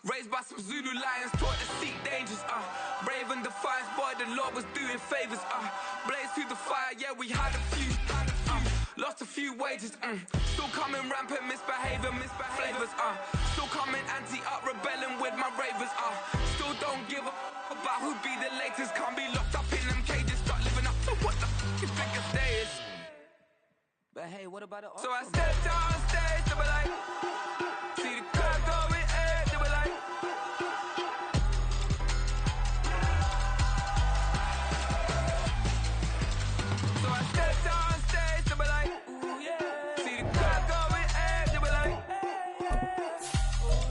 Raised by some Zulu lions, taught to seek dangers, brave and defiant, boy, the Lord was doing favors, blaze through the fire, yeah, we had a few, lost a few wages, still coming rampant, misbehavior, flavors, still coming anti-up, rebelling with my ravers, still don't give a about who be the latest, can't be locked up in them cages, start living up to what the is biggest day is. But hey, what about it? So I stepped on stage, they were like, see the crowd going air, they were like, so I stepped on stage, they were like, ooh yeah, see the crowd going air, they were like, ooh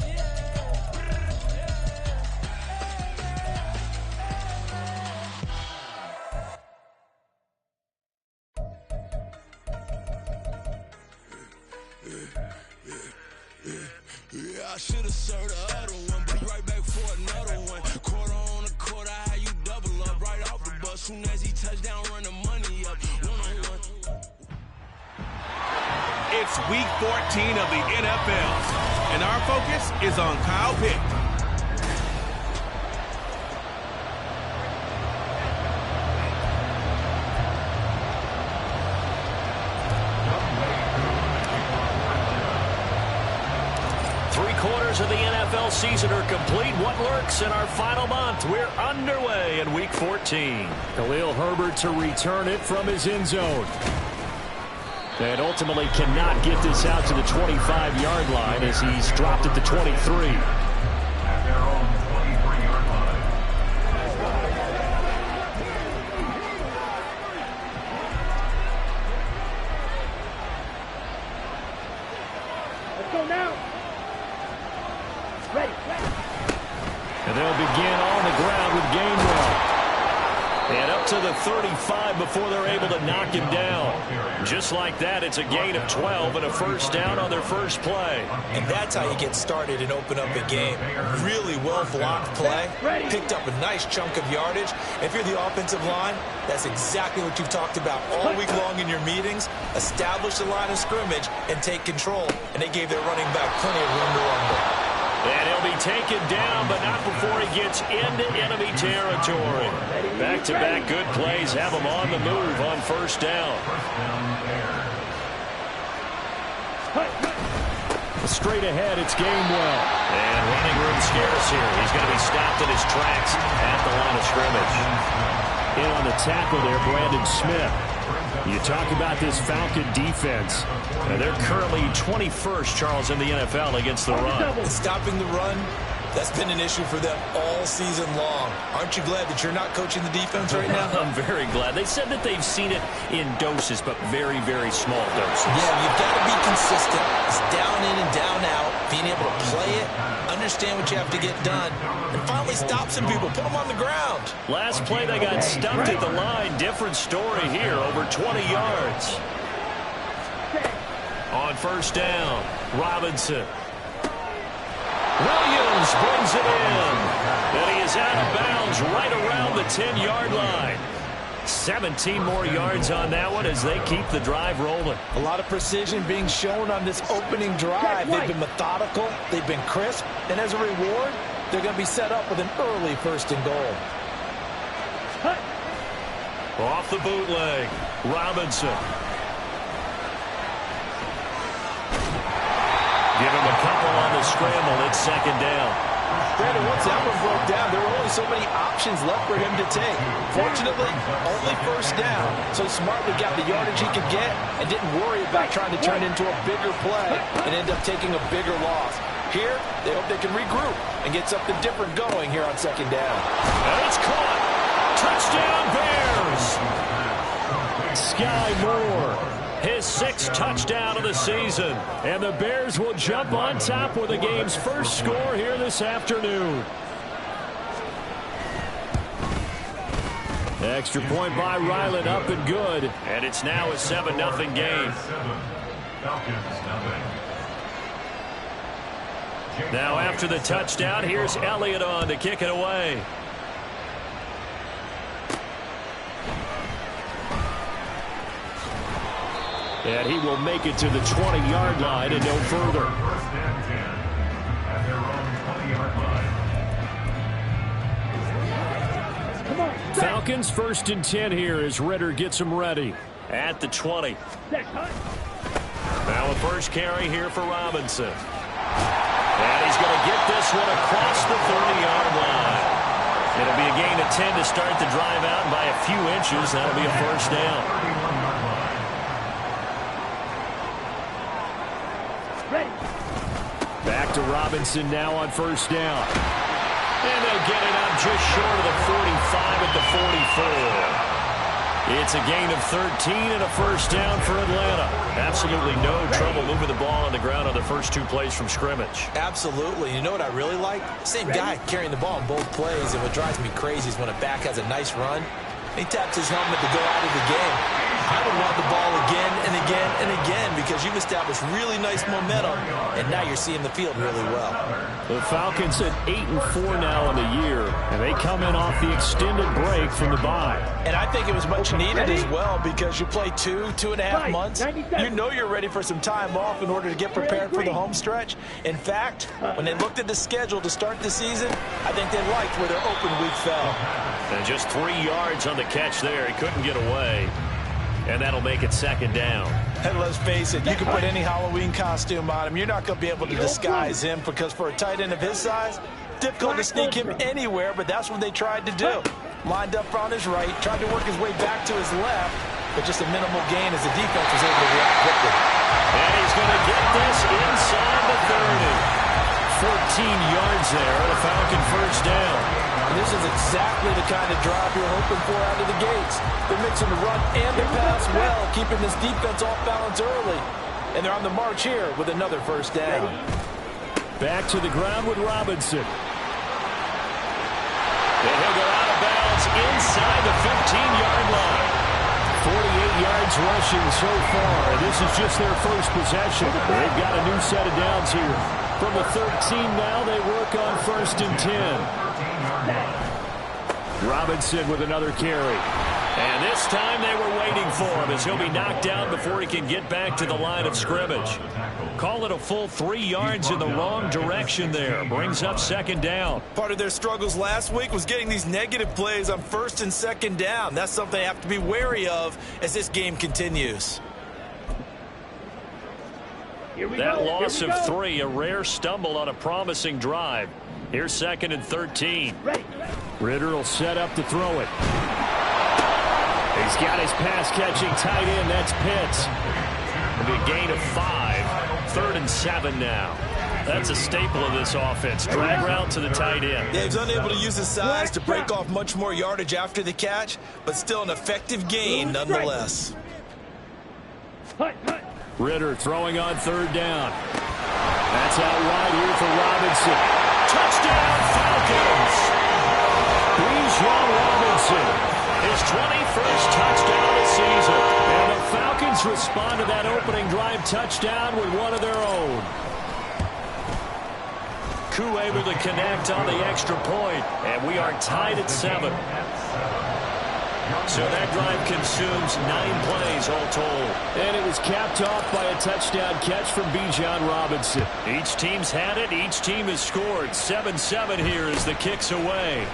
Yeah, I should've served the other one, but right back for another one. Quarter on a quarter, how you double up right off the bus. Soon as he touched down, run the money up. One-on-one. It's week 14 of the NFL, and our focus is on Kyle Pitts. 3/4 of the NFL season are complete. What lurks in our final month? We're underway in week 14. Khalil Herbert to return it from his end zone. And ultimately cannot get this out to the 25-yard line as he's dropped at the 23. Let's go now. Ready. And they'll begin on the ground with Gainwell. And up to the 35 before they're able to knock him down. Just like that, it's a gain of 12 and a first down on their first play. And that's how you get started and open up a game. Really well-blocked play. Picked up a nice chunk of yardage. If you're the offensive line, that's exactly what you've talked about all week long in your meetings. Establish the line of scrimmage and take control. And they gave their running back plenty of room to rumble. And he'll be taken down, but not before he gets into enemy territory. Back-to-back good plays have him on the move on first down. Straight ahead, it's Gainwell. And running room scarce here. He's going to be stopped in his tracks at the line of scrimmage. In on the tackle there, Brandon Smith. You talk about this Falcon defense. They're currently 21st, Charles, in the NFL against the run. Stopping the run, that's been an issue for them all season long. Aren't you glad that you're not coaching the defense right now? I'm very glad. They said that they've seen it in doses, but very, very small doses. Yeah, you've got to be consistent. It's down in and down out, being able to play it, understand what you have to get done, and finally stop some people, put them on the ground. Last play, they got stumped at the line. Different story here, over 20 yards. On first down, Robinson. Williams brings it in. And he is out of bounds right around the 10-yard line. 17 more yards on that one as they keep the drive rolling. A lot of precision being shown on this opening drive. They've been methodical, they've been crisp, and as a reward, they're going to be set up with an early first and goal. Off the bootleg, Robinson. Give him a couple on the scramble. It's second down. Brandon, once that one broke down, there were only so many options left for him to take. Fortunately, only first down. So he smartly got the yardage he could get and didn't worry about trying to turn into a bigger play and end up taking a bigger loss. Here, they hope they can regroup and get something different going here on second down. And it's caught. Touchdown, Bears. Sky Moore. His 6th touchdown of the season. And the Bears will jump on top with the game's first score here this afternoon. Extra point by Ryland, up and good. And it's now a 7-0 game. Now after the touchdown, here's Elliott on to kick it away. And he will make it to the 20-yard line and no further. Falcons 1st and 10 here as Ritter gets them ready at the 20. Now a first carry here for Robinson. And he's going to get this one across the 30-yard line. It'll be a gain of 10 to start the drive out, and by a few inches, that'll be a first down. Back to Robinson now on first down. And they'll get it up just short of the 45 at the 44. It's a gain of 13 and a first down for Atlanta. Absolutely no trouble moving the ball on the ground on the first 2 plays from scrimmage. Absolutely. You know what I really like? Same guy carrying the ball in both plays, and what drives me crazy is when a back has a nice run, he taps his helmet to go out of the game. I would run the ball again and again and again because you've established really nice momentum, and now you're seeing the field really well. The Falcons at 8-4 now in the year, and they come in off the extended break from the bye. And I think it was much needed as well because you play 2.5 months. You know you're ready for some time off in order to get prepared for the home stretch. In fact, when they looked at the schedule to start the season, I think they liked where their open week fell. And just 3 yards on the catch there. He couldn't get away. And that'll make it second down. And let's face it, you can put any Halloween costume on him. You're not going to be able to disguise him because for a tight end of his size, difficult to sneak him anywhere, but that's what they tried to do. Lined up on his right, tried to work his way back to his left, but just a minimal gain as the defense was able to react quickly. And he's going to get this inside the 30. 14 yards there, a Falcon first down. And this is exactly the kind of drive you're hoping for out of the gates. They're mixing the run and the pass well, keeping this defense off balance early. And they're on the march here with another first down. Back to the ground with Robinson. And he'll go out of bounds inside the 15-yard line. 48 yards rushing so far. This is just their first possession. They've got a new set of downs here. From the 13 now, they work on 1st and 10. Robinson with another carry. And this time they were waiting for him as he'll be knocked down before he can get back to the line of scrimmage. Call it a full 3 yards in the wrong direction there. Brings up second down. Part of their struggles last week was getting these negative plays on 1st and 2nd down. That's something they have to be wary of as this game continues. That loss of 3, a rare stumble on a promising drive. Here's 2nd and 13. Ritter will set up to throw it. He's got his pass-catching tight end. That's Pitts. It'll be a gain of 5. 3rd and 7 now. That's a staple of this offense. Drag route to the tight end. Yeah, he's unable to use his size to break off much more yardage after the catch, but still an effective gain nonetheless. Ritter throwing on 3rd down. That's out wide here for Robinson. Touchdown, Falcons! Bijan Robinson, his 21st touchdown of the season. And the Falcons respond to that opening drive touchdown with one of their own. Koo able to connect on the extra point, and we are tied at 7. So that drive consumes 9 plays all told. And it was capped off by a touchdown catch from Bijan Robinson. Each team's had it. Each team has scored. 7-7 here as the kick's away.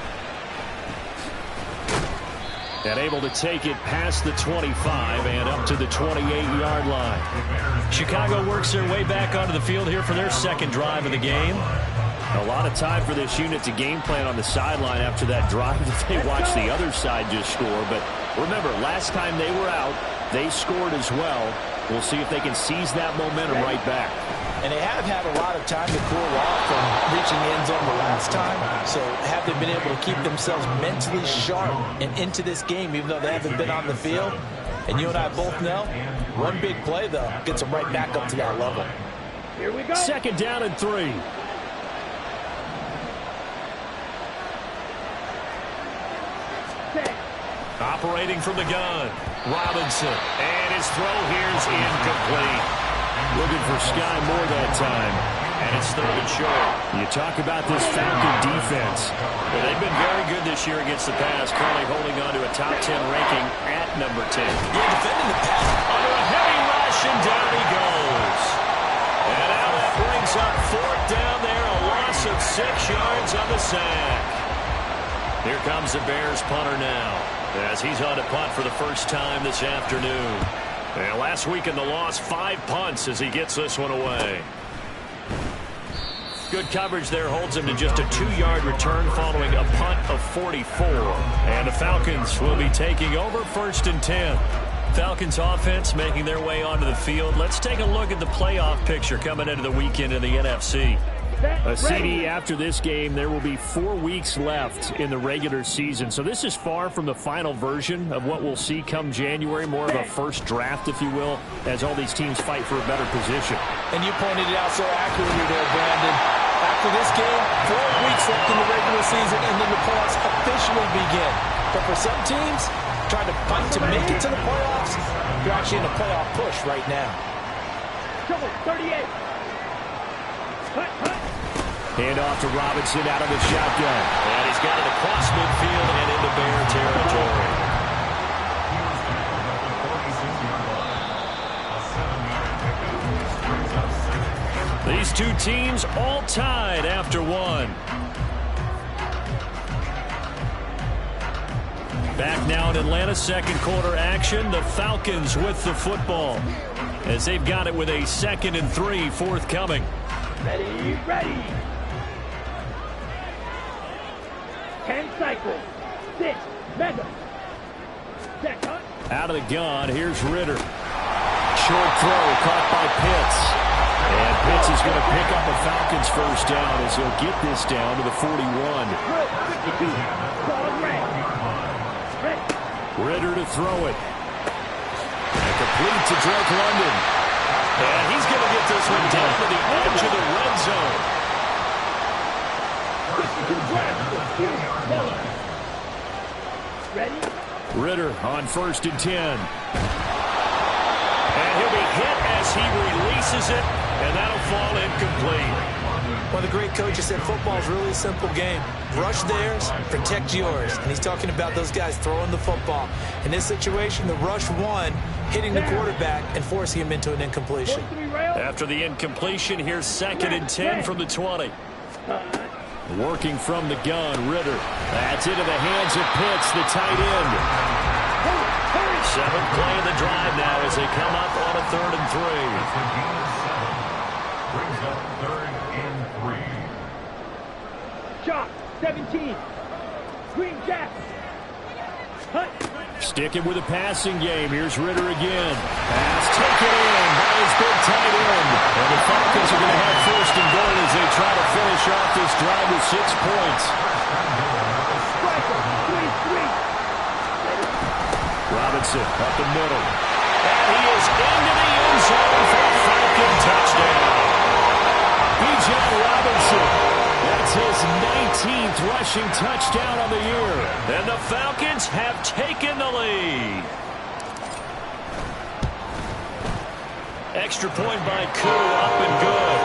And able to take it past the 25 and up to the 28-yard line. Chicago works their way back onto the field here for their second drive of the game. A lot of time for this unit to game plan on the sideline after that drive that they watched the other side just score. But remember, last time they were out, they scored as well. We'll see if they can seize that momentum right back. And they have had a lot of time to cool off from reaching the end zone the last time. So have they been able to keep themselves mentally sharp and into this game, even though they haven't been on the field? And you and I both know, one big play, though, gets them right back up to that level. Here we go. 2nd down and 3. Operating from the gun, Robinson, and his throw here's incomplete. Looking for Sky Moore that time, and it's 3rd and short. You talk about this Falcon defense. Well, they've been very good this year against the pass, currently holding on to a top 10 ranking at number 10. Yeah, defending the pass. Under a heavy rush, and down he goes. And now that brings up 4th down there, a loss of 6 yards on the sack. Here comes the Bears punter now, as he's on to punt for the first time this afternoon. And last week in the loss, 5 punts as he gets this one away. Good coverage there holds him to just a 2-yard return following a punt of 44. And the Falcons will be taking over 1st and 10. Falcons offense making their way onto the field. Let's take a look at the playoff picture coming into the weekend in the NFC. A CD after this game, there will be 4 weeks left in the regular season. So this is far from the final version of what we'll see come January, more of a first draft, if you will, as all these teams fight for a better position. And you pointed it out so accurately there, Brandon. After this game, 4 weeks left in the regular season, and then the playoffs officially begin. But for some teams, trying to fight to make it to the playoffs, they're actually in a playoff push right now. Trouble, 38. Hand off to Robinson out of the shotgun. And he's got it across midfield and into Bear territory. These two teams all tied after one. Back now in Atlanta, second quarter action. The Falcons with the football as they've got it with a 2nd and 3 forthcoming. Ready, ready. 10 cycles. 6. Mega. Set, huh? Out of the gun, here's Ritter. Short throw caught by Pitts. And Pitts is going to pick up a Falcons first down as he'll get this down to the 41. Ritter to throw it. And complete to Drake London. And he's going to get this one down to the edge of the red zone. Ready? Ritter on 1st and 10. And he'll be hit as he releases it, and that'll fall incomplete. One of the great coaches said football is really a simple game. Rush theirs, protect yours. And he's talking about those guys throwing the football. In this situation, the rush won, hitting the quarterback and forcing him into an incompletion. After the incompletion, here's 2nd and 10 from the 20. Working from the gun, Ritter. That's into the hands of Pitts, the tight end. 7th play of the drive now as they come up on a 3rd and 3. Brings up 3rd and 3. Shot, 17. Green Jack. Hunt. Sticking with a passing game. Here's Ritter again. Pass taken in by his big tight end. And the Falcons are going to have 1st and goal as they try to finish off this drive with 6 points. Robinson up the middle. And he is into the end zone for a Falcon touchdown. Bijan Robinson. That's his 19th rushing touchdown of the year. And the Falcons have taken the lead. Extra point by Koo, up and good.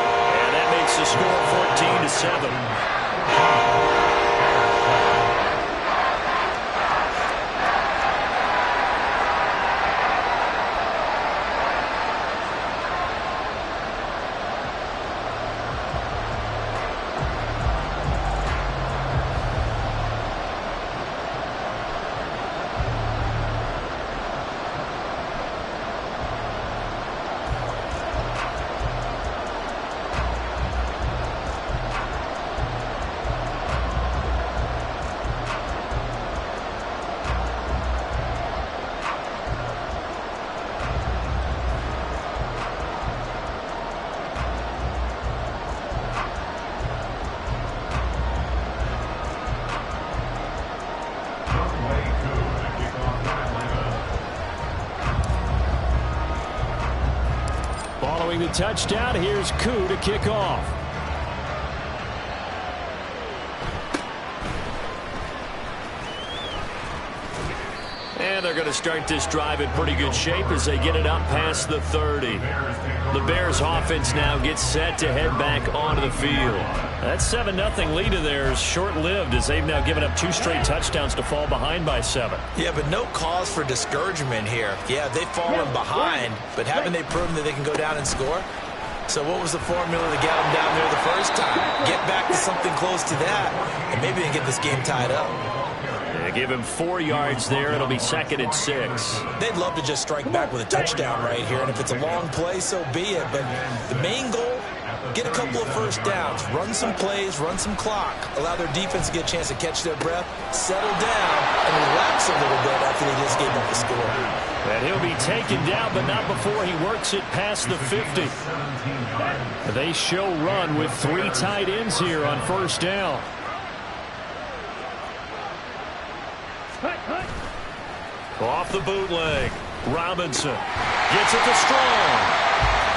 And that makes the score 14-7. Following the touchdown, here's Koo to kick off. And they're going to start this drive in pretty good shape as they get it up past the 30. The Bears offense now gets set to head back onto the field. That 7-0 lead of theirs short-lived as they've now given up 2 straight touchdowns to fall behind by 7. Yeah, but no cause for discouragement here. Yeah, they've fallen behind, but haven't they proven that they can go down and score? So what was the formula to get them down there the first time? Get back to something close to that, and maybe they can get this game tied up. give him 4 yards there. It'll be 2nd and 6. They'd love to just strike back with a touchdown right here, and if it's a long play, so be it. But the main goal, get a couple of first downs, run some plays, run some clock, allow their defense to get a chance to catch their breath, settle down, and relax a little bit after they just gave up the score. And he'll be taken down, but not before he works it past the 50. They show run with 3 tight ends here on first down. Off the bootleg, Robinson gets it to Strong.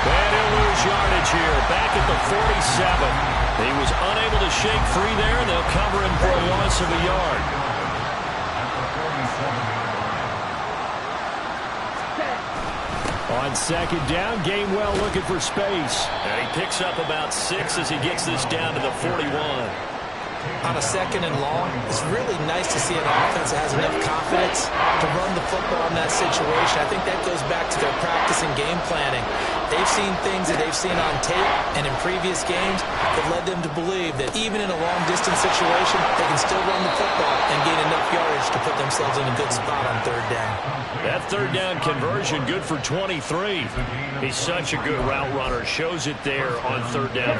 And he'll lose yardage here, back at the 47. He was unable to shake free there, and they'll cover him for a loss of a yard. On 2nd down, Gainwell looking for space. And he picks up about 6 as he gets this down to the 41. On a 2nd and long, it's really nice to see an offense that has enough confidence to run the football in that situation. I think that goes back to their practice and game planning. They've seen things that they've seen on tape and in previous games that led them to believe that even in a long-distance situation, they can still run the football and gain enough yardage to put themselves in a good spot on 3rd down. That 3rd down conversion, good for 23. He's such a good route runner. Shows it there on 3rd down.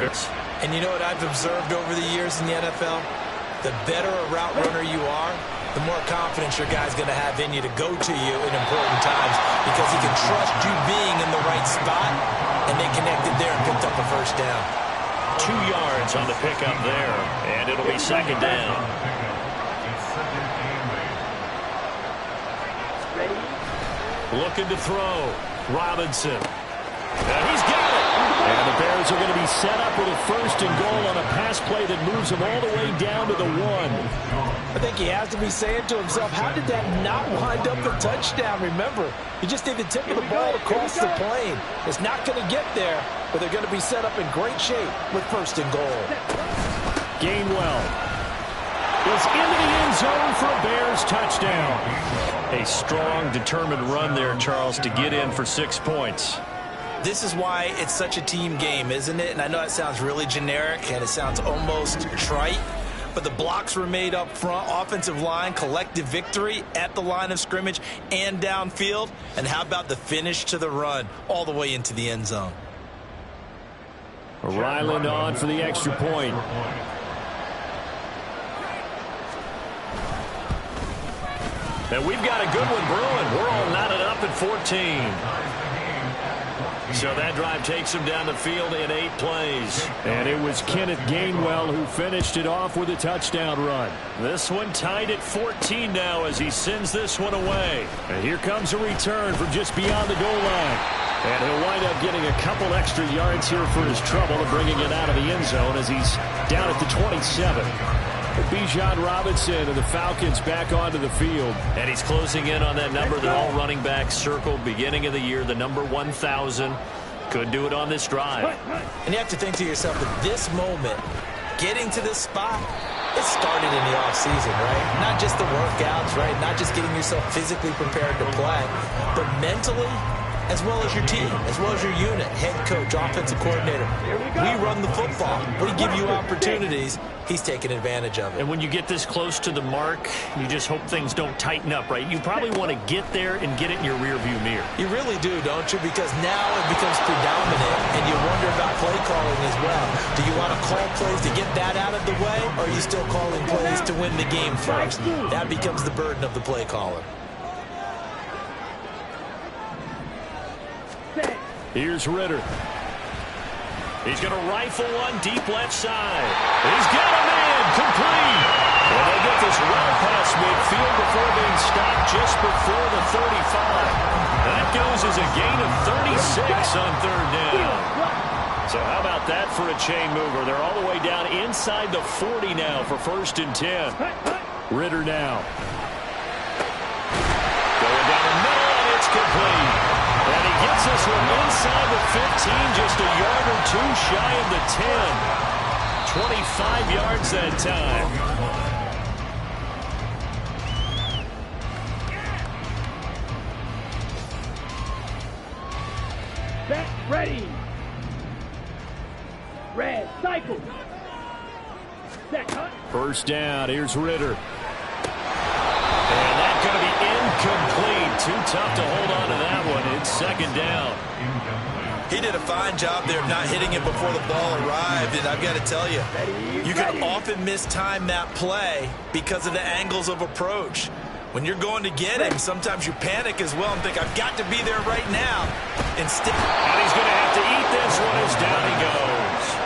And you know what I've observed over the years in the NFL? The better a route runner you are, the more confidence your guy's going to have in you to go to you in important times because he can trust you being in the right spot, and they connected there and picked up a first down. 2 yards on the pickup there, and it'll be 2nd down. Looking to throw. Robinson. And he's got it. And the Bears are going to be set up with a 1st and goal on a pass play that moves them all the way down to the 1. I think he has to be saying to himself, how did that not wind up a touchdown? Remember, you just need the tip of the ball across the plane. It's not going to get there, but they're going to be set up in great shape with 1st and goal. Gainwell is into the end zone for a Bears touchdown. A strong, determined run there, Charles, to get in for 6 points. This is why it's such a team game, isn't it? And I know it sounds really generic and it sounds almost trite, but the blocks were made up front, offensive line, collective victory at the line of scrimmage and downfield. And how about the finish to the run all the way into the end zone? Ryland on for the extra point. And we've got a good one brewing. We're all knotted up at 14. So that drive takes him down the field in 8 plays. And it was Kenneth Gainwell who finished it off with a touchdown run. This one tied at 14 now as he sends this one away. And here comes a return from just beyond the goal line. And he'll wind up getting a couple extra yards here for his trouble and bringing it out of the end zone as he's down at the 27. Bijan Robinson and the Falcons back onto the field. And he's closing in on that number that all running backs circled beginning of the year, the number 1,000. Could do it on this drive. And you have to think to yourself that this moment, getting to this spot, it started in the offseason, right? Not just the workouts, right? Not just getting yourself physically prepared to play, but mentally, as well as your team, as well as your unit, head coach, offensive coordinator. We run the football. We give you opportunities. He's taking advantage of it. And when you get this close to the mark, you just hope things don't tighten up, right? You probably want to get there and get it in your rearview mirror. You really do, don't you? Because now it becomes predominant, and you wonder about play calling as well. Do you want to call plays to get that out of the way, or are you still calling plays to win the game first? That becomes the burden of the play caller. Here's Ritter. He's going to rifle one deep left side. He's got a man complete. And they get this well past midfield before being stopped just before the 35. That goes as a gain of 36 on 3rd down. So how about that for a chain mover? They're all the way down inside the 40 now for 1st and 10. Ritter now. Going down the middle, and it's complete. And he gets this one inside the 15, just a yard or 2 shy of the 10. 25 yards that time. Set, ready. Red, cycle. Set, cut. 1st down, here's Ritter. And that's going to be incomplete. Too tough to hold on to that one. It's second down. He did a fine job there of not hitting it before the ball arrived, and I've got to tell you, you can often mistime that play because of the angles of approach. When you're going to get him, sometimes you panic as well and think, I've got to be there right now. Instead, and he's going to have to eat this one as down he goes.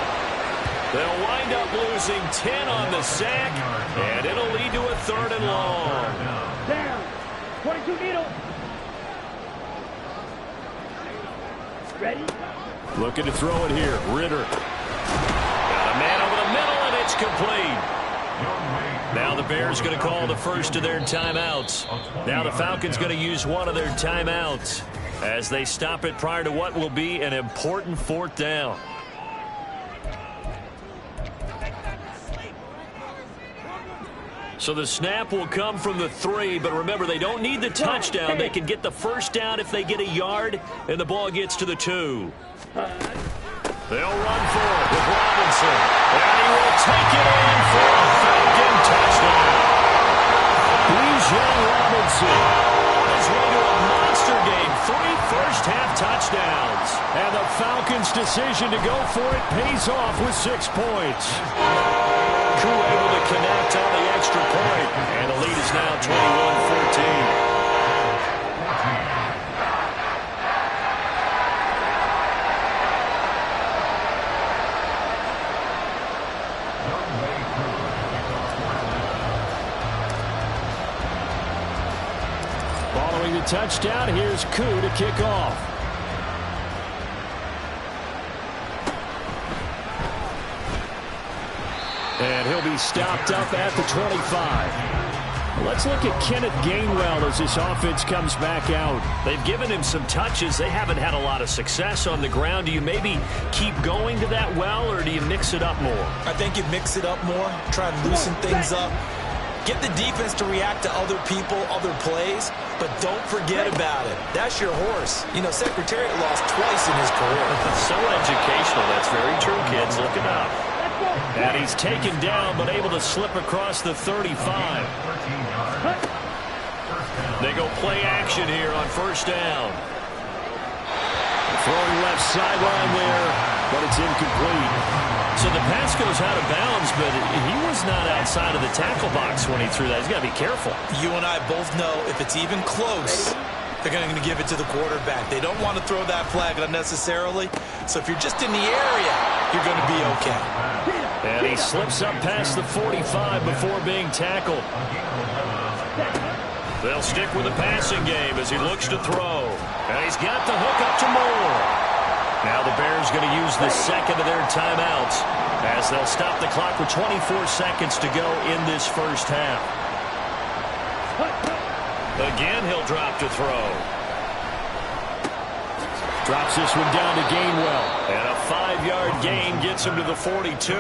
They'll wind up losing 10 on the sack, and it'll lead to a 3rd and long. Down. 22 needle. Ready? Looking to throw it here. Ritter. Got a man over the middle, and it's complete. Now the Bears going to call the first of their timeouts. Now the Falcons going to use one of their timeouts as they stop it prior to what will be an important 4th down. So the snap will come from the 3, but remember, they don't need the touchdown. They can get the first down if they get a yard, and the ball gets to the 2. They'll run for it with Robinson, and he will take it in for a Falcon touchdown. Bijan Robinson on his way to a monster game. 3 first-half touchdowns. And the Falcons' decision to go for it pays off with 6 points. Crew able to connect on the extra point, and the lead is now 21-14. Following the touchdown, here's Koo to kick off. And he'll be stopped up at the 25. Let's look at Kenneth Gainwell as this offense comes back out. They've given him some touches. They haven't had a lot of success on the ground. Do you maybe keep going to that well, or do you mix it up more? I think you mix it up more, try and loosen things up. Get the defense to react to other people, other plays, but don't forget about it. That's your horse. You know, Secretariat lost twice in his career. So educational. That's very true, kids. Look it up. And he's taken down, but able to slip across the 35. They go play action here on first down. Throwing left sideline there, but it's incomplete. So the pass goes out of bounds, but he was not outside of the tackle box when he threw that. He's got to be careful. You and I both know if it's even close, they're going to give it to the quarterback. They don't want to throw that flag unnecessarily. So if you're just in the area, you're going to be okay. And he slips up past the 45 before being tackled. They'll stick with the passing game as he looks to throw. And he's got the hook up to Moore. Now the Bears going to use the second of their timeouts as they'll stop the clock with 24 seconds to go in this first half. Again, he'll drop to throw. Drops this one down to Gainwell. And a 5-yard gain gets him to the 42.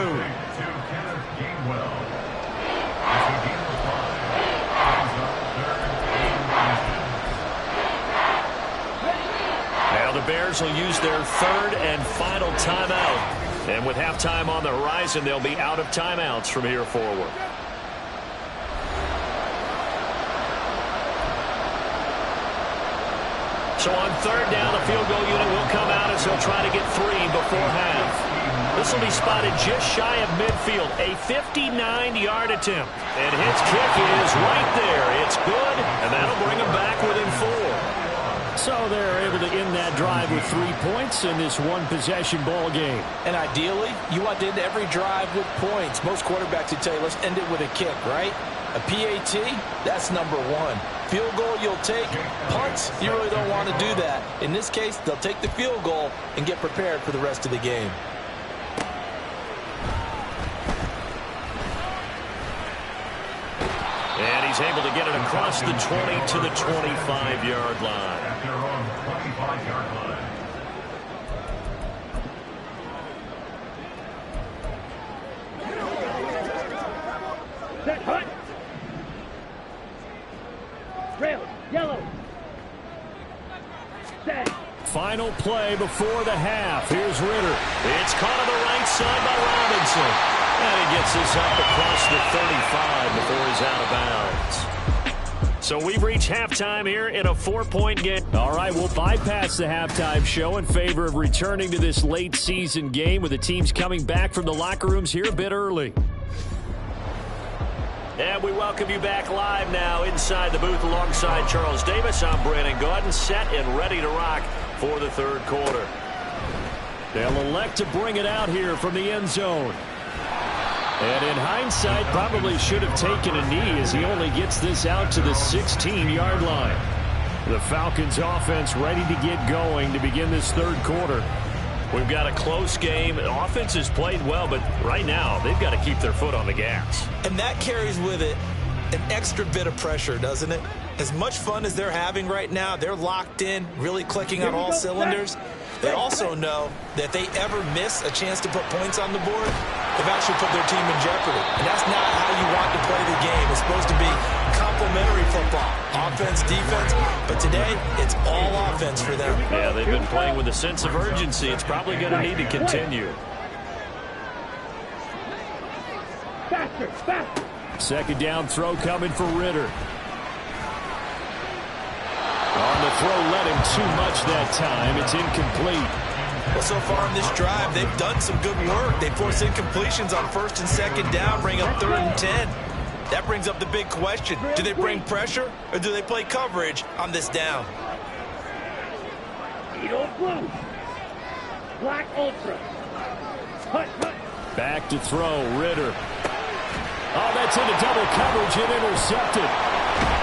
Now the Bears will use their 3rd and final timeout. And with halftime on the horizon, they'll be out of timeouts from here forward. So on 3rd down, the field goal unit will come out as he'll try to get 3 before half. This will be spotted just shy of midfield. A 59-yard attempt. And his kick is right there. It's good, and that'll bring him back within 4. So they're able to end that drive with 3 points in this one-possession ball game. And ideally, you want to end every drive with points. Most quarterbacks would tell you, let's end it with a kick, right? A PAT, that's number 1. Field goal you'll take. Punts, you really don't want to do that. In this case, they'll take the field goal and get prepared for the rest of the game. And he's able to get it across the 20 to the 25-yard line. Set, hut. Rail, yellow. Set. Final play before the half. Here's Ritter. It's caught on the right side by Robinson. And he gets this up across the 35 before he's out of bounds. So we've reached halftime here in a 4-point game. All right, we'll bypass the halftime show in favor of returning to this late season game with the teams coming back from the locker rooms here a bit early. And we welcome you back live now inside the booth alongside Charles Davis. I'm Brandon Gaudin, set and ready to rock for the third quarter. They'll elect to bring it out here from the end zone. And in hindsight, probably should have taken a knee as he only gets this out to the 16-yard line. The Falcons offense ready to get going to begin this third quarter. We've got a close game. The offense has played well, but right now they've got to keep their foot on the gas. And that carries with it an extra bit of pressure, doesn't it? As much fun as they're having right now, they're locked in, really clicking on all cylinders. They also know that if they ever miss a chance to put points on the board, they've actually put their team in jeopardy. And that's not how you want to play the game. It's supposed to be complementary football, offense, defense. But today, it's all offense for them. Yeah, they've been playing with a sense of urgency. It's probably going to need to continue. Faster, faster. Second down throw coming for Ritter. On the throw, led him too much that time. It's incomplete. Well, so far in this drive, they've done some good work. They force incompletions on first and second down, bring up 3rd and 10. That brings up the big question. Do they bring pressure or do they play coverage on this down? Eagle blue. Black ultra. Hut, hut. Back to throw, Ritter. Oh, that's into double coverage and intercepted.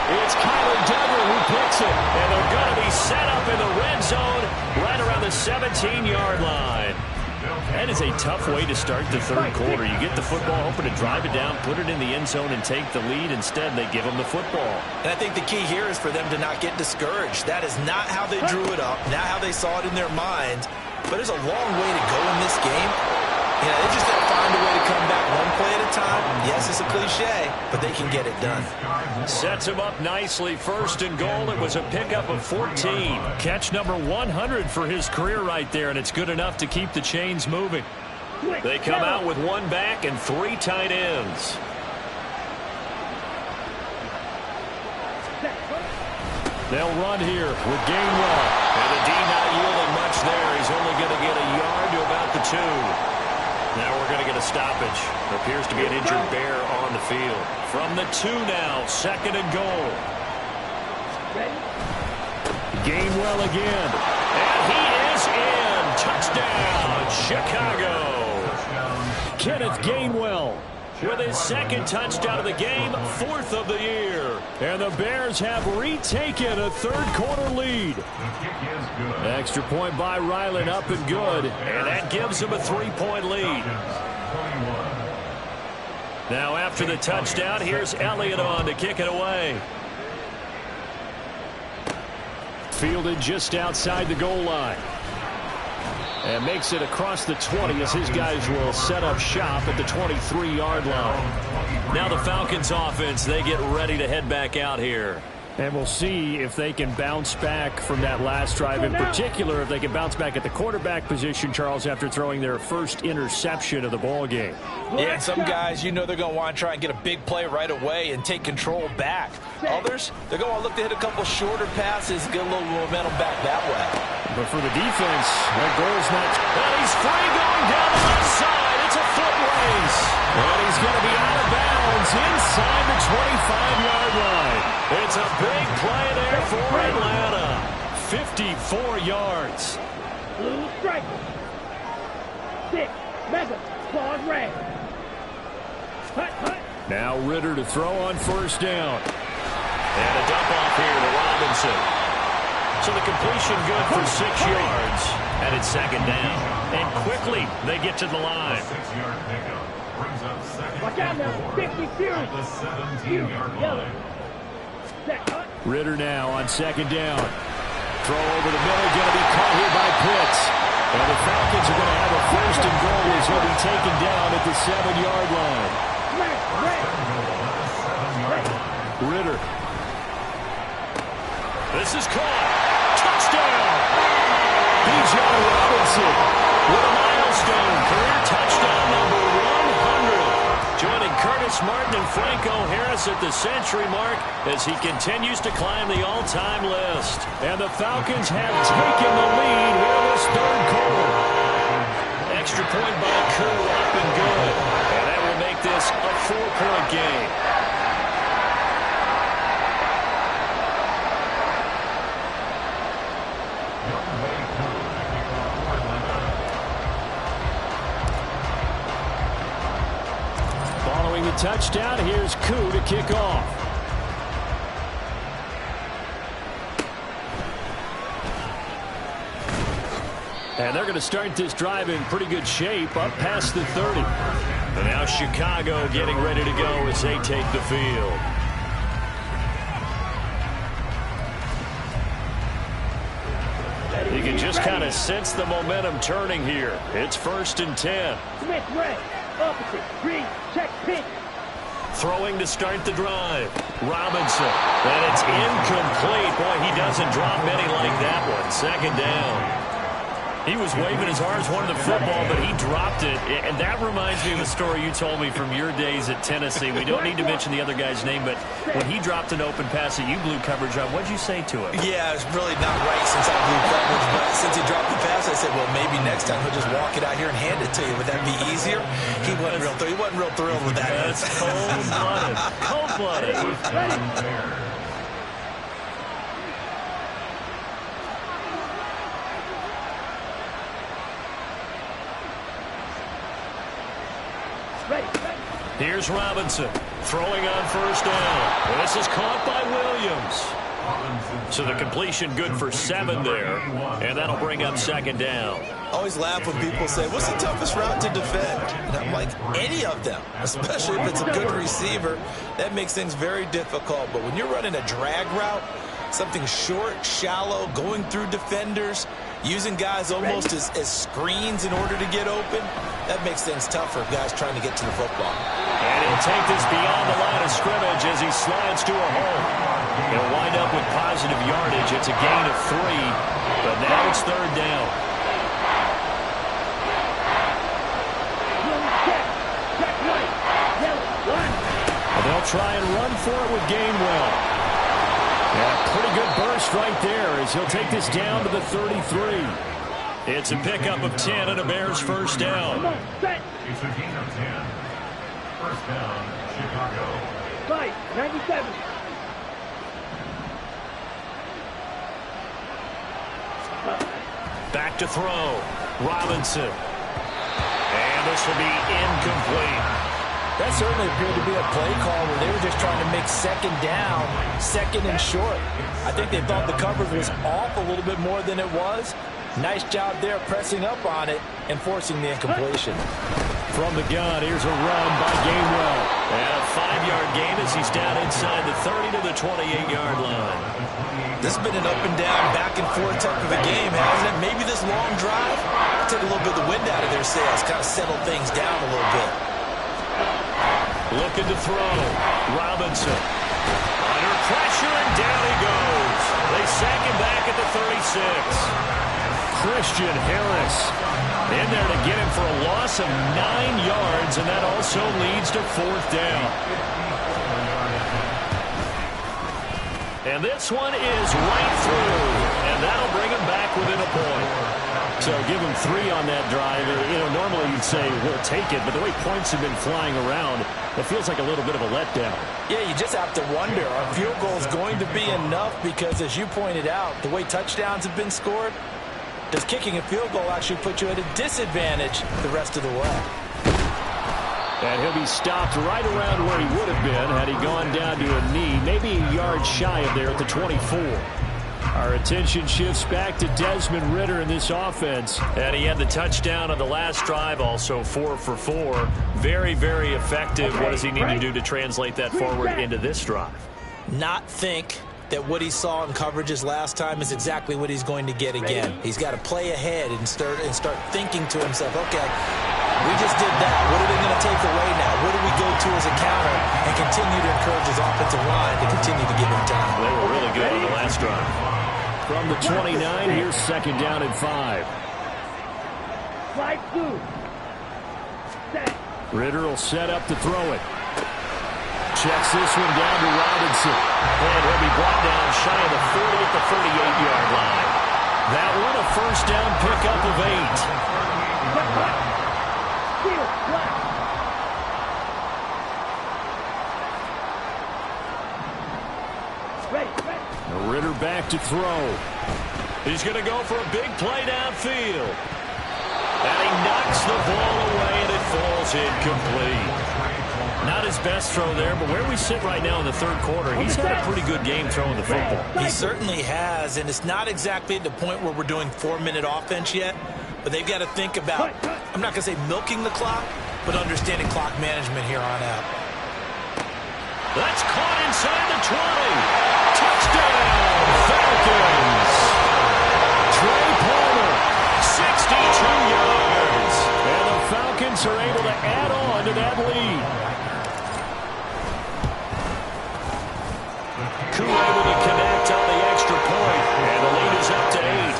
It's Kyler Duggar who picks it, and they're going to be set up in the red zone right around the 17-yard line. That is a tough way to start the third quarter. You get the football, hoping to drive it down, put it in the end zone, and take the lead. Instead, they give them the football. And I think the key here is for them to not get discouraged. That is not how they drew it up, not how they saw it in their minds. But there's a long way to go in this game. You know, they just got to find a way to come back one play at a time. Yes, it's a cliche, but they can get it done. Sets him up nicely. 1st and goal. It was a pickup of 14. Catch number 100 for his career right there, and it's good enough to keep the chains moving. They come out with 1 back and 3 tight ends. They'll run here with Gainwell. And the D not yielding much there. He's only going to get a yard to about the 2. Now we're going to get a stoppage. There appears to be an injured Bear on the field. From the 2 now, 2nd and goal. Gainwell again. And he is in. Touchdown, Chicago. Kenneth Gainwell with his 2nd touchdown of the game, 4th of the year. And the Bears have retaken a third quarter lead. Extra point by Ryland, up and good. And that gives them a 3-point lead. Now after the touchdown, here's Elliott on to kick it away. Fielded just outside the goal line. And makes it across the 20 as his guys will set up shop at the 23-yard line. Now the Falcons offense, they get ready to head back out here. And we'll see if they can bounce back from that last drive. In particular, if they can bounce back at the quarterback position, Charles, after throwing their first interception of the ball game. Yeah, some guys, you know they're going to want to try and get a big play right away and take control back. Others, they're going to look to hit a couple shorter passes, get a little momentum back that way. But for the defense, that goal's not... And he's free going down the left side. It's a foot race. And he's going to be out of bounds inside the 25-yard line. It's a big play there for Atlanta. 54 yards. Blue striker. 6. Mega. Claws red. Hut, hut. Now Ritter to throw on 1st down. And a dump off here to Robinson. So the completion good for 6 yards. And it's 2nd down. And quickly they get to the line. Watch out now. 50 Fury. Yellow. Ritter now on 2nd down. Throw over the middle, going to be caught here by Pitts. And the Falcons are going to have a 1st and goal as he'll be taken down at the 7-yard line. Ritter. This is caught. Touchdown! Bijan Robinson with a milestone career touchdown number 100. Joining Curtis Martin and Franco Harris pass at the century mark as he continues to climb the all-time list. And the Falcons have taken the lead here in this third quarter. Extra point by Koo, up and good. And that will make this a 4-point game. Following the touchdown, here's Koo to kick off. And they're going to start this drive in pretty good shape, up past the 30. And now Chicago getting ready to go as they take the field. You can just kind of sense the momentum turning here. It's 1st and 10. Smith, red. Opposite. Green. Check. Pitch. Throwing to start the drive. Robinson. And it's incomplete. Boy, he doesn't drop many like that one. 2nd down. He was waving as hard as wanted the football, but he dropped it. And that reminds me of a story you told me from your days at Tennessee. We don't need to mention the other guy's name, but when he dropped an open pass that you blew coverage on, what'd you say to him? Yeah, it's really not right since I blew coverage, but since he dropped the pass, I said, well, maybe next time he'll just walk it out here and hand it to you. Would that be easier? He wasn't real thrilled with that. That's cold-blooded. Cold-blooded. Here's Robinson throwing on 1st down. This is caught by Williams. So the completion good for 7 there, and that'll bring up 2nd down. I always laugh when people say, what's the toughest route to defend? And I'm like, any of them, especially if it's a good receiver. That makes things very difficult. But when you're running a drag route, something short, shallow, going through defenders, using guys almost as screens in order to get open, that makes things tougher, guys trying to get to the football. And he'll take this beyond the line of scrimmage as he slides to a hole. He'll wind up with positive yardage. It's a gain of 3, but now it's 3rd down. And they'll try and run for it with Gainwell. Yeah, pretty good burst right there as he'll take this down to the 33. It's a pickup of 10 and a Bears 1st down. It's a gain of 10. 1st down, Chicago. 5-97. Back to throw. Robinson. And this will be incomplete. That certainly appeared to be a play call where they were just trying to make 2nd down, 2nd and short. I think they thought the coverage was off a little bit more than it was. Nice job there pressing up on it and forcing the incompletion. From the gun, here's a run by Gainwell. And a 5-yard gain as he's down inside the 30 to the 28-yard line. This has been an up and down, back and forth type of a game, hasn't it? Maybe this long drive took a little bit of the wind out of their sails, kind of settled things down a little bit. Looking to throw. Robinson. Under pressure, and down he goes. They sack him back at the 36. Christian Harris in there to get him for a loss of 9 yards, and that also leads to 4th down. And this one is right through, and that'll bring him back within a point. So give him 3 on that drive. You know, normally you'd say we'll take it, but the way points have been flying around, it feels like a little bit of a letdown. Yeah, you just have to wonder, are field goals going to be enough? Because as you pointed out, the way touchdowns have been scored, does kicking a field goal actually put you at a disadvantage the rest of the way? And he'll be stopped right around where he would have been had he gone down to a knee, maybe a yard shy of there at the 24. Our attention shifts back to Desmond Ridder in this offense. And he had the touchdown on the last drive, also 4 for 4. Very, very effective. What does he need to do to translate that forward into this drive? Not think that what he saw in coverages last time is exactly what he's going to get again. He's got to play ahead and start thinking to himself, okay, we just did that. What are they going to take away now? What do we go to as a counter? And continue to encourage his offensive line to continue to give him time. They were really good on the last drive. From the 29, here's 2nd down and 5. Ridder will set up to throw it. Checks this one down to Robinson. And he'll be brought down shy of the 40 at the 38-yard line. That one a first down pickup of 8. Ritter back to throw. He's going to go for a big play downfield. And he knocks the ball away, and it falls incomplete. Not his best throw there, but where we sit right now in the third quarter, he's had a pretty good game throwing the football. He certainly has, and it's not exactly at the point where we're doing 4-minute offense yet, but they've got to think about, I'm not going to say milking the clock, but understanding clock management here on out. That's caught inside the 20. Touchdown, Falcons. Trey Palmer, 62 yards. And the Falcons are able to add on to that lead. Koo able to connect on the extra point, and the lead is up to 8.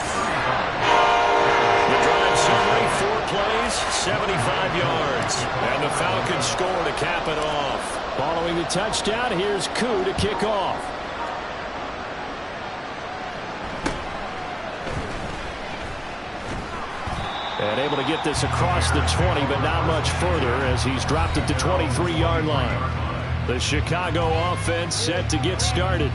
The drive summary, 4 plays, 75 yards. And the Falcons score to cap it off. Following the touchdown, here's Koo to kick off. And able to get this across the 20, but not much further as he's dropped it to 23-yard line. The Chicago offense set to get started.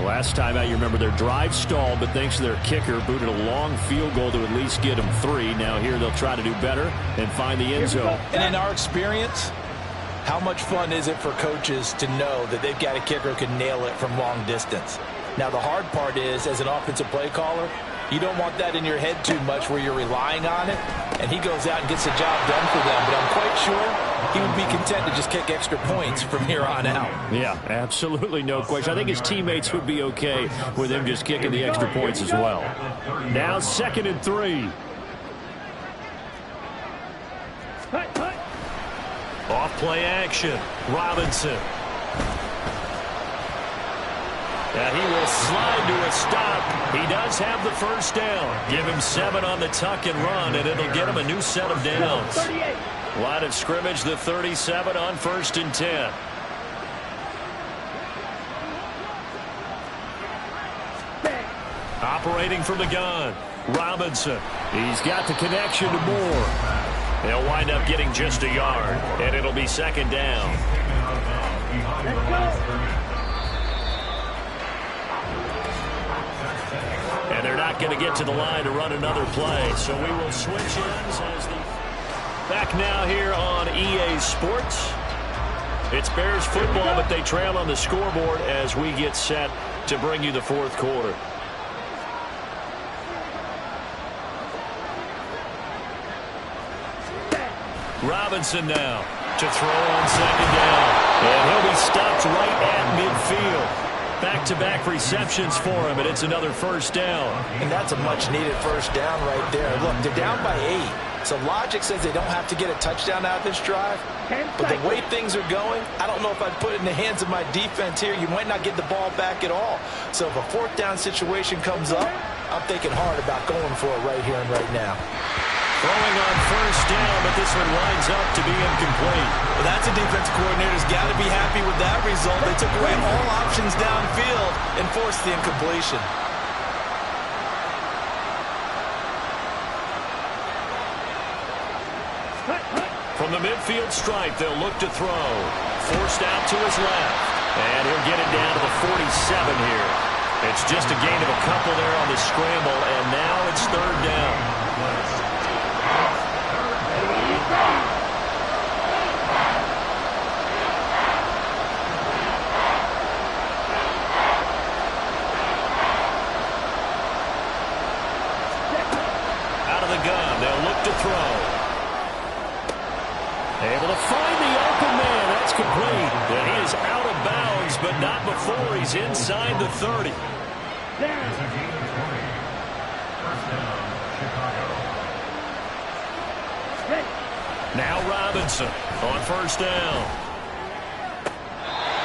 Last time out, you remember their drive stalled, but thanks to their kicker, booted a long field goal to at least get them 3. Now here they'll try to do better and find the end zone. And in our experience, how much fun is it for coaches to know that they've got a kicker who can nail it from long distance? Now the hard part is, as an offensive play caller, you don't want that in your head too much where you're relying on it, and he goes out and gets the job done for them. But I'm quite sure he would be content to just kick extra points from here on out. Yeah, absolutely no question. I think his teammates would be okay with him just kicking the extra points as well. Now 2nd and 3. Off play action. Robinson. And he will slide to a stop. He does have the first down. Give him 7 on the tuck and run, and it'll get him a new set of downs. Line of scrimmage, the 37 on 1st and 10. Operating from the gun, Robinson. He's got the connection to Moore. They'll wind up getting just a yard, and it'll be 2nd down. And they're not going to get to the line to run another play, so we will switch ends as the... Back now here on EA Sports. It's Bears football, but they trail on the scoreboard as we get set to bring you the 4th quarter. Robinson now to throw on 2nd down. And he'll be stopped right at midfield. Back-to-back receptions for him, and it's another first down. And that's a much-needed first down right there. Look, they're down by 8. So logic says they don't have to get a touchdown out of this drive. But the way things are going, I don't know if I'd put it in the hands of my defense here. You might not get the ball back at all. So if a 4th down situation comes up, I'm thinking hard about going for it right here and right now. Throwing on first down, but this one lines up to be incomplete. Well, that's a defense coordinator's got to be happy with that result. They took away all options downfield and forced the incompletion. From the midfield stripe, they'll look to throw. Forced out to his left. And he'll get it down to the 47 here. It's just a gain of a couple there on the scramble, and now it's 3rd down. Out of the gun, they'll look to throw. Able to find the open man. That's complete. And he is out of bounds, but not before he's inside the 30. Now Robinson on first down.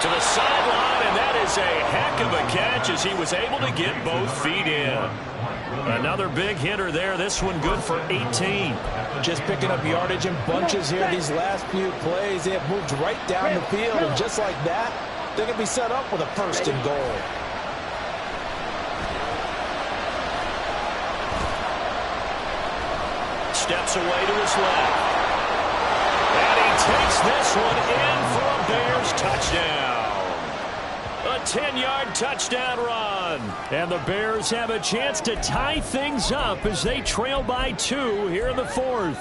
To the sideline, and that is a heck of a catch as he was able to get both feet in. Another big hitter there. This one good for 18. Just picking up yardage in bunches here these last few plays. They have moved right down the field, and just like that, they're going to be set up with a first and goal. Steps away to his left. And he takes this one in for a Bears touchdown. A 10-yard touchdown run. And the Bears have a chance to tie things up as they trail by 2 here in the 4th.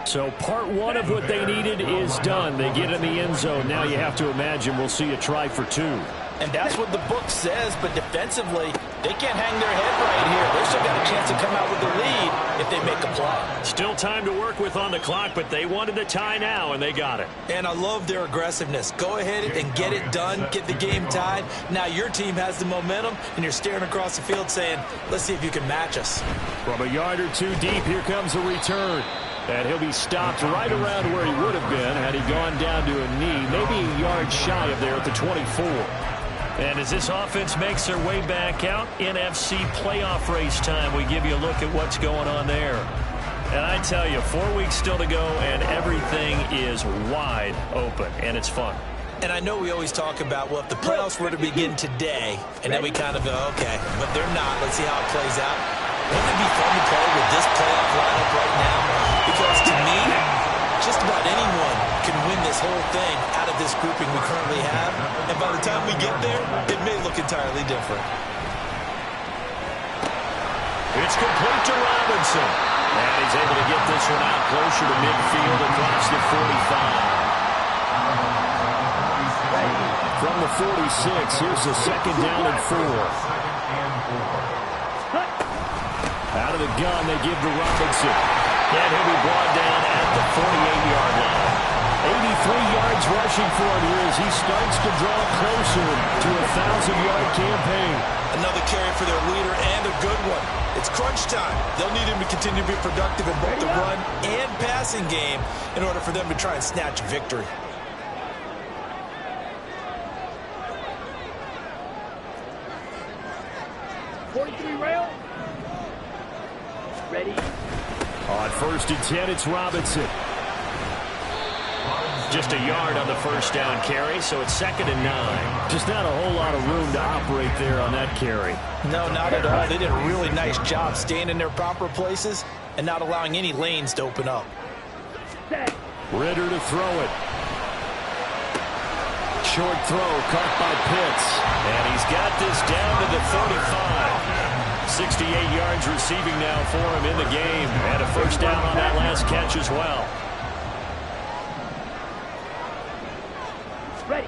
So part 1 of what they needed is done. They get in the end zone. Now you have to imagine we'll see a try for 2. And that's what the book says, but defensively, they can't hang their head right here. They've still got a chance to come out with the lead if they make a play. Still time to work with on the clock, but they wanted the tie now, and they got it. And I love their aggressiveness. Go ahead and get it done, get the game tied. Now your team has the momentum, and you're staring across the field saying, let's see if you can match us. From a yard or 2 deep, here comes a return. And he'll be stopped right around where he would have been had he gone down to a knee, maybe a yard shy of there at the 24. And as this offense makes their way back out, NFC playoff race time, we give you a look at what's going on there. And I tell you, 4 weeks still to go, and everything is wide open, and it's fun. And I know we always talk about, well, if the playoffs were to begin today, and then we kind of go, okay, but they're not. Let's see how it plays out. Wouldn't it be fun to play with this playoff lineup right now? Because to me, just about anyone can win this whole thing out of this grouping we currently have. And by the time we get there, it may look entirely different. It's complete to Robinson. And he's able to get this one out closer to midfield across the 45. From the 46, here's the 2nd down and 4. Out of the gun, they give to Robinson. And he'll be brought down at the 48-yard line. 83 yards rushing for him here as he starts to draw closer to a 1,000-yard campaign. Another carry for their leader, and a good one. It's crunch time. They'll need him to continue to be productive in both the run and passing game in order for them to try and snatch victory. Rail. Ready. On 1st and 10, it's Robinson. Just a yard on the first down carry, so it's 2nd and 9. Just not a whole lot of room to operate there on that carry. No, not at all. They did a really nice job staying in their proper places and not allowing any lanes to open up. Ritter to throw it. Short throw caught by Pitts. And he's got this down to the 35. 68 yards receiving now for him in the game. And a first down on that last catch as well. Ready.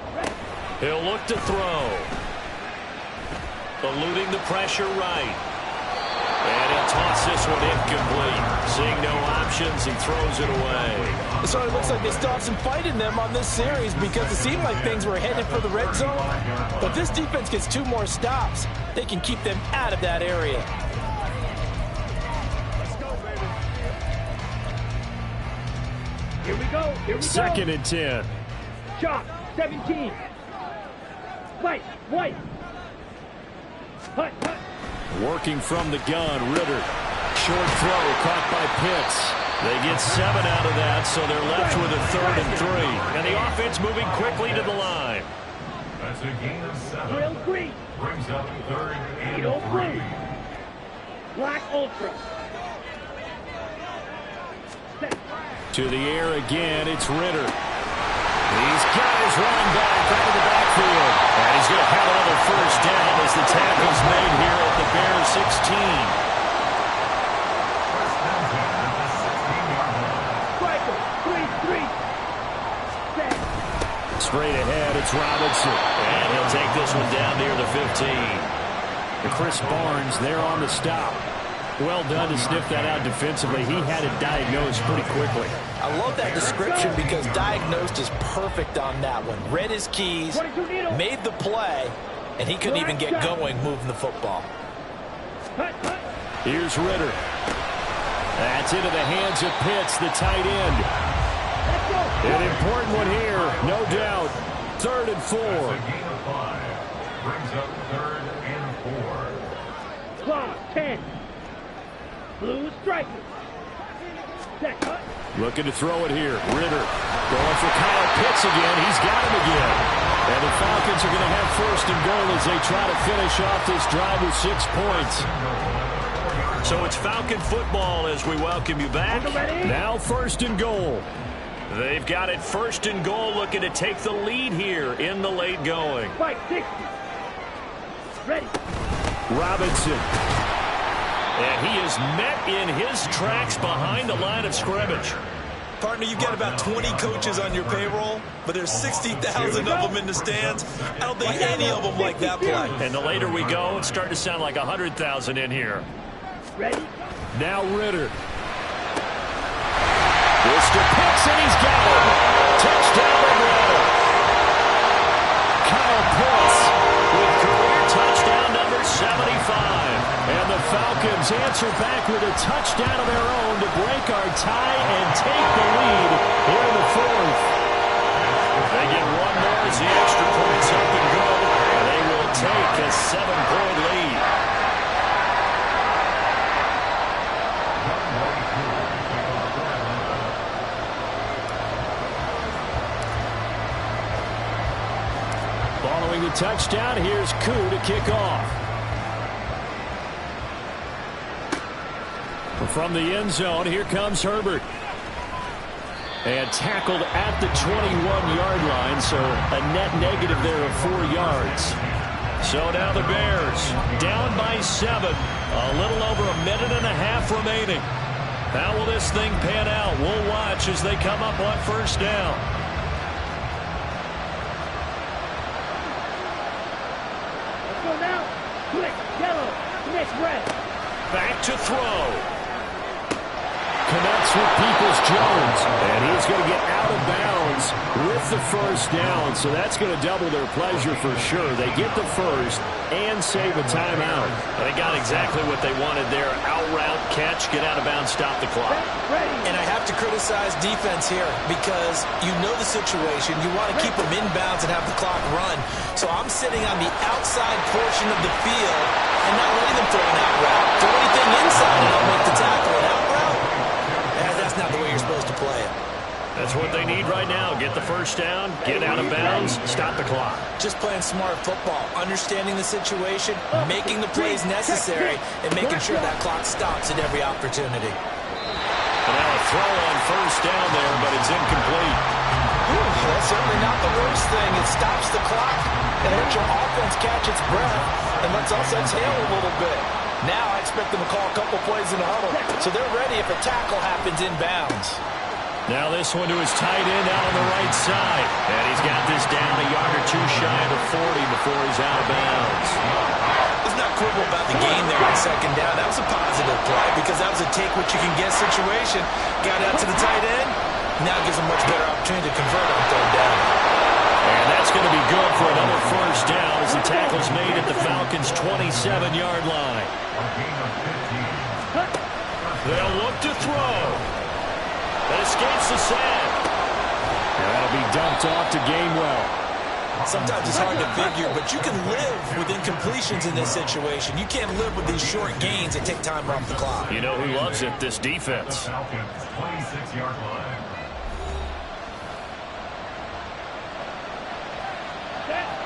He'll look to throw. Eluding the pressure right. And he'll toss this one incomplete. Seeing no options, he throws it away. So it looks like they still have some fight in them on this series because it seemed like things were headed for the red zone. But this defense gets 2 more stops. They can keep them out of that area. Here we go. 2nd and 10. Chop. 17. White. Hut. Working from the gun, Ritter. Short throw caught by Pitts. They get 7 out of that, so they're left with a 3rd and 3. And the offense moving quickly to the line. That's a gain of 7. Grill green. Brings up 3rd and 3. Black Ultra. To the air again, it's Ritter. He's got his running back out of the backfield. And he's going to have another first down as the tackle's made here at the Bears 16. Straight ahead, it's Robinson. And he'll take this one down near the 15. And Chris Barnes there on the stop. Well done to sniff that out defensively. He had it diagnosed pretty quickly. I love that description because diagnosed is perfect on that one. Read his keys, made the play, and he couldn't even get going moving the football. Here's Ritter. That's into the hands of Pitts, the tight end. An important one here, no doubt. 3rd and 4. That's a gain of 5. Brings up 3rd and 4. Claw, 10. Blue striker. Set cut. Looking to throw it here. Ritter going for Kyle Pitts again. He's got him again. And the Falcons are going to have first and goal as they try to finish off this drive with 6 points. So it's Falcon football as we welcome you back. Now first and goal. They've got it first and goal, looking to take the lead here in the late going. Fight 60. Ready. Robinson. And he is met in his tracks behind the line of scrimmage. Partner, you've got about 20 coaches on your payroll, but there's 60,000 of them in the stands. I don't think any of them like that play. And the later we go, it's starting to sound like 100,000 in here. Ready. Now Ritter. Mr. Pitts, and he's got it. Touchdown Atlanta. Kyle Pitts with career touchdown number 75. And the Falcons answer back with a touchdown of their own to break our tie and take the lead here in the fourth. They get one more as the extra points up and go. And they will take a 7-point lead. Following the touchdown, here's Koo to kick off. From the end zone, here comes Herbert. And tackled at the 21-yard line, so a net negative there of 4 yards. So now the Bears down by 7. A little over a minute and a half remaining. How will this thing pan out? We'll watch as they come up on first down. Let's go now. Click. Yellow. Next red. Back to throw. Connects with Peoples-Jones, and he's going to get out of bounds with the first down, so that's going to double their pleasure for sure. They get the first and save a timeout. They got exactly what they wanted there. Out route, catch, get out of bounds, stop the clock. And I have to criticize defense here because you know the situation. You want to keep them in bounds and have the clock run. So I'm sitting on the outside portion of the field and not letting them throw an out route. Throw anything inside and I'll make the tackle. An out route? That's not the way you're supposed to play it. That's what they need right now. Get the first down, get out of bounds, stop the clock. Just playing smart football, understanding the situation, making the plays necessary, and making sure that clock stops at every opportunity. And now a throw on first down there, but it's incomplete. That's certainly not the worst thing. It stops the clock and lets your offense catch its breath and lets us exhale a little bit. Now I expect them to call a couple plays in the huddle, so they're ready if a tackle happens inbounds. Now this one to his tight end out on the right side. And he's got this down a yard or two shy of the 40 before he's out of bounds. Let's not quibble about the gain there on second down. That was a positive play because that was a take-what-you-can-get situation. Got out to the tight end. Now gives a much better opportunity to convert on third down. And that's going to be good for another first down as the tackle's made at the Falcons' 27-yard line. They'll look to throw. That escapes the sack. That'll be dumped off to Gainwell. Sometimes it's hard to figure, but you can live with incompletions in this situation. You can't live with these short gains that take time off the clock. You know who loves it? This defense. Falcons, 26-yard line.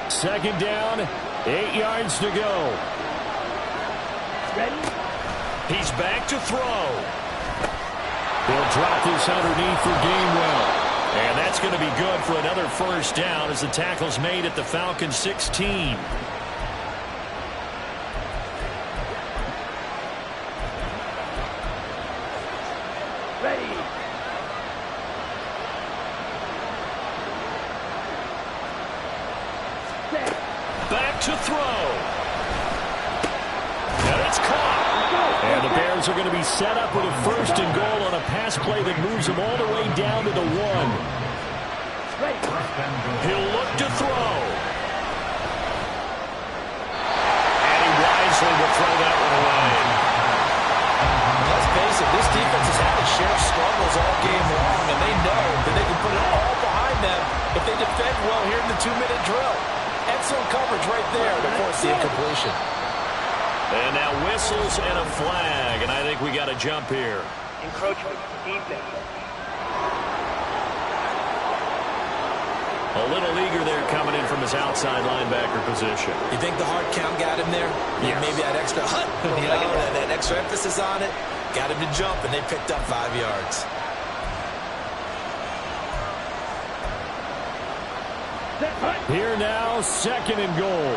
Second down, 8 yards to go. Ready? He's back to throw. They'll drop this underneath for Gainwell. And that's going to be good for another first down as the tackle's made at the Falcons' 16. Ready. Set. Back to throw. And it's caught. And the Bears are going to be set up with a first and goal on a pass play that moves them all the way down to the 1. He'll look to throw. And he wisely will throw that one away. Let's face it, this defense has had its share of struggles all game long, and they know that they can put it all behind them if they defend well here in the 2-minute drill. Excellent coverage right there to force the incompletion. And now whistles and a flag, and I think we got a jump here. Encroachment, defense. A little eager there coming in from his outside linebacker position. You think the hard count got him there? Yes. Maybe that extra that extra emphasis on it got him to jump, and they picked up 5 yards. Here now, 2nd and goal.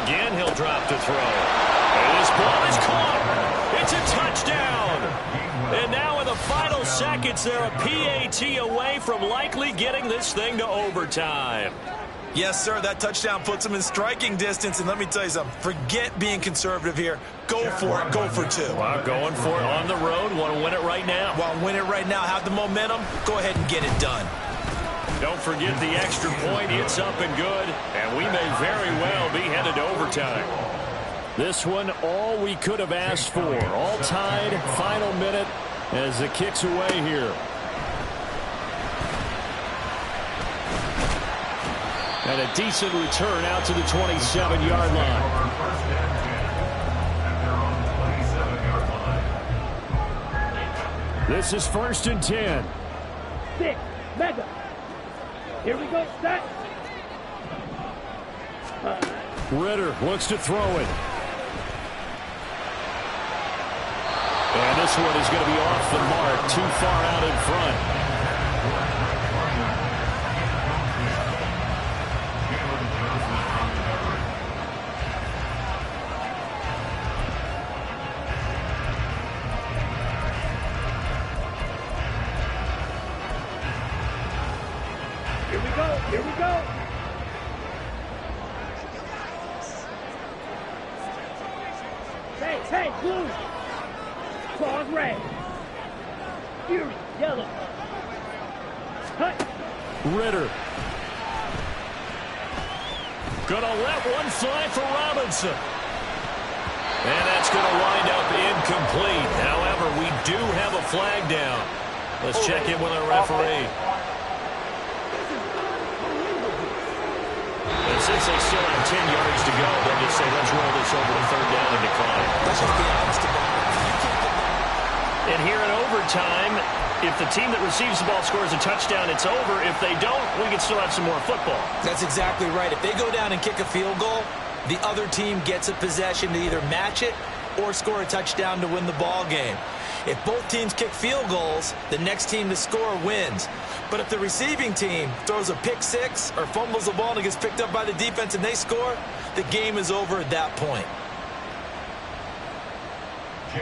Again, he'll drop to throw. And this ball is caught. It's a touchdown. And now in the final seconds, they're a PAT away from likely getting this thing to overtime. Yes, sir, that touchdown puts them in striking distance, and let me tell you something. Forget being conservative here. Go for it. Go for 2. Well, going for it on the road. Want to win it right now. Want to win it right now. Have the momentum. Go ahead and get it done. Don't forget the extra point. It's up and good, and we may very well be headed to overtime. This one, all we could have asked for. All tied, final minute as the kick's away here. And a decent return out to the 27-yard line. This is 1st and 10. 6, mega. Here we go, set. Ritter looks to throw it. And this one is going to be off the mark, too far out in front. Here we go. Hey, blue. Claws red. Fury, yellow. Cut. Ritter. Gonna let one fly for Robinson. And that's going to wind up incomplete. However, we do have a flag down. Let's check in with our referee. And since they still have 10 yards to go, they'll just say, let's roll this over to 3rd down and decline. Let's just be honest about it. And here in overtime, if the team that receives the ball scores a touchdown, it's over. If they don't, we can still have some more football. That's exactly right. If they go down and kick a field goal, the other team gets a possession to either match it or score a touchdown to win the ball game. If both teams kick field goals, the next team to score wins. But if the receiving team throws a pick six or fumbles the ball and it gets picked up by the defense and they score, the game is over at that point.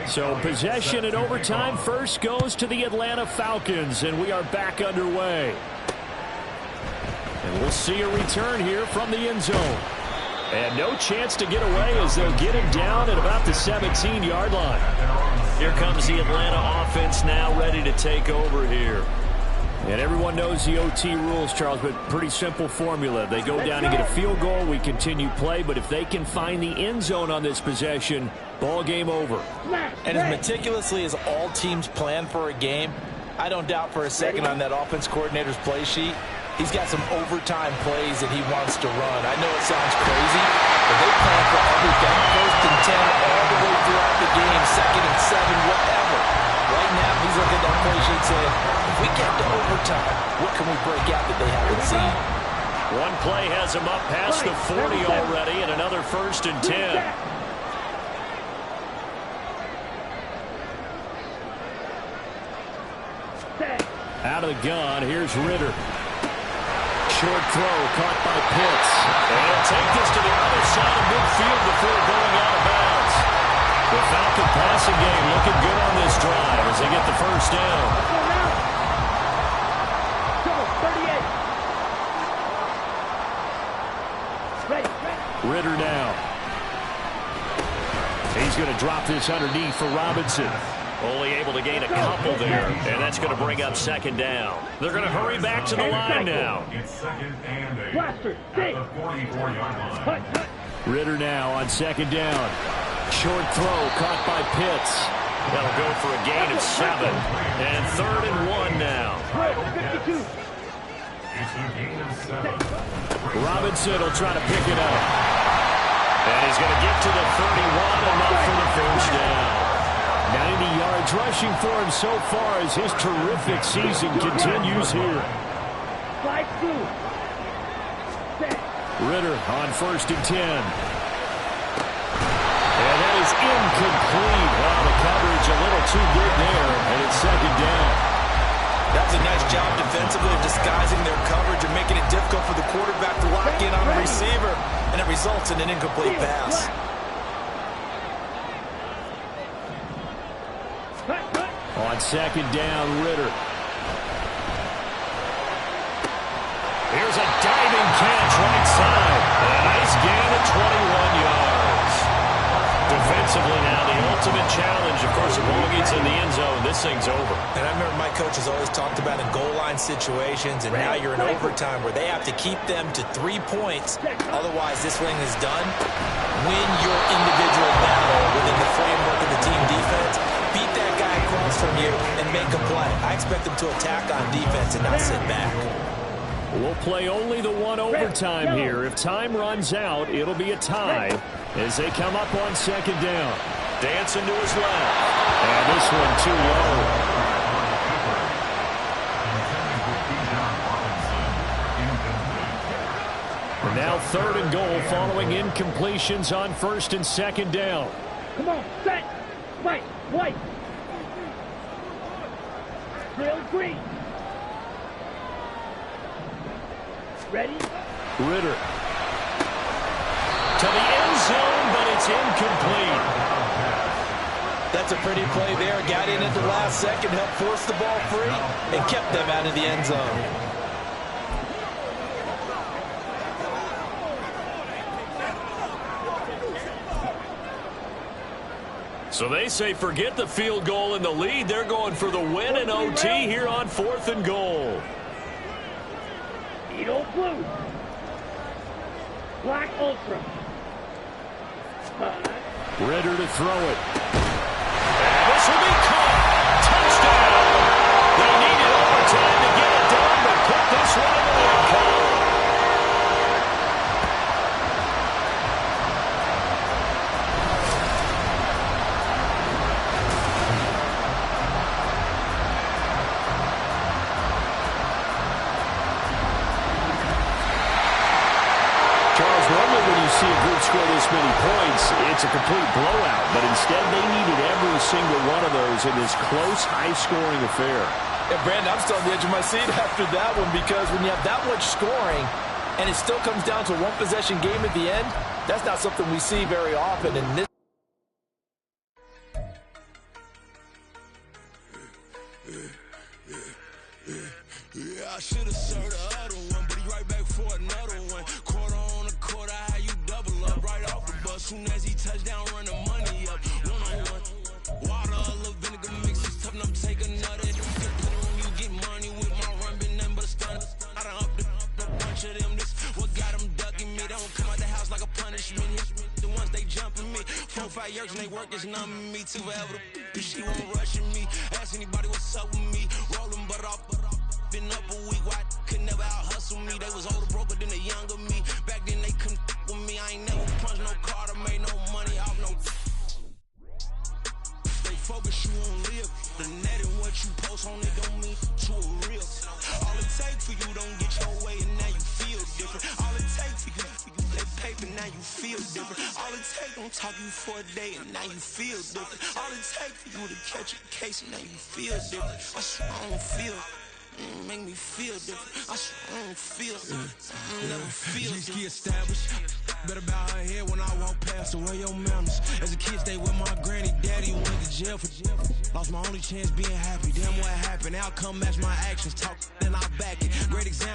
So possession in overtime first goes to the Atlanta Falcons, and we are back underway. And we'll see a return here from the end zone. And no chance to get away as they'll get him down at about the 17-yard line. Here comes the Atlanta offense now ready to take over here. And everyone knows the OT rules, Charles, but pretty simple formula. They go down and get a field goal, we continue play, but if they can find the end zone on this possession, ball game over. And as meticulously as all teams plan for a game, I don't doubt for a second on that offense coordinator's play sheet, he's got some overtime plays that he wants to run. I know it sounds crazy, but they plan for everything. 1st and 10 all the way throughout the game, 2nd and 7, whatever. Right now, he's looking at that play sheet saying, if we get to overtime, what can we break out that they haven't seen? One play has him up past the 40 already, and another 1st and 10. Out of the gun, here's Ritter. Short throw caught by Pitts. And he'll take this to the other side of midfield before going out of bounds. The Falcon passing game looking good on this drive as they get the 1st down. Ritter now. He's going to drop this underneath for Robinson. Only able to gain a couple there, and that's going to bring up 2nd down. They're going to hurry back to the line now. It's 2nd and 8 at the 44-yard line. Ritter now on 2nd down. Short throw caught by Pitts. That'll go for a gain of 7. And 3rd and 1 now. Robinson will try to pick it up. And he's going to get to the 31, enough for the first down. 90 yards rushing for him so far as his terrific season continues here. 5-2. Ritter on 1st and 10. And that is incomplete. Wow, the coverage a little too good there, and it's 2nd down. That was a nice job defensively of disguising their coverage and making it difficult for the quarterback to lock in on the receiver, and it results in an incomplete pass. On 2nd down, Ritter. Here's a diving catch right side. A nice gain of 21 yards. Defensively now, the ultimate challenge. Of course, if ball gets in the end zone, this thing's over. And I remember my coach has always talked about in goal line situations, and now you're in overtime where they have to keep them to 3 points. Otherwise, this thing is done. Win your individual battle within the framework of the team defense. Beat that guy across from you and make a play. I expect them to attack on defense and not sit back. We'll play only the one overtime here. If time runs out, it'll be a tie as they come up on 2nd down. Dancing to his left. And this one too low. And now 3rd and goal following incompletions on 1st and 2nd down. Come on, set. Right, white. Drill green. Ready? Ritter. To the end zone, but it's incomplete. That's a pretty play there. Got in at the last second, helped force the ball free, and kept them out of the end zone. So they say forget the field goal and the lead. They're going for the win in OT here on 4th and goal. Edo blue. Black ultra. Ritter to throw it. And this will be caught. Touchdown. They needed overtime to get it done, but put this one in the win column. See a group score this many points, it's a complete blowout, but instead they needed every single one of those in this close, high-scoring affair. Yeah, Brandon, I'm still on the edge of my seat after that one, because when you have that much scoring and it still comes down to a one-possession game at the end, that's not something we see very often. And this I should have served the other one, but he right back for another one. Quarter on a quarter, how you double up right off the bus. Soon as he touch down, run the money up. One-on-one. Water, a little vinegar mix is tough, and I'm taking another. When you get money with my run, been nothing but a stunt. I done up a bunch of them. This what got them ducking me. They don't come out the house like a punishment. The ones they jumping me. 4 or 5 years and they work is numbing me. Too forever. She won't rushing me. Ask anybody what's up with me. Rolling butt off. Been up a week, why could never out hustle me? They was older, broker than the younger me. Back then they couldn't with me. I ain't never punched no card or made no money off no. They focus you on live. The net and what you post on it don't mean you a real. All it takes for you don't get your way and now you feel different. All it takes for you that paper now you feel different. All it takes don't talk you for a day and now you feel different. All it takes for you to catch a case and now you feel different. I swear I don't feel. Make me feel different. I swear I don't feel. I never feel different. Established. Better bow her head when I walk past. Away your manners. As a kid, stay with my granny. Daddy went to jail for jail. Lost my only chance being happy. Damn, what happened? Outcome match my actions. Talk, then I back it. Great example.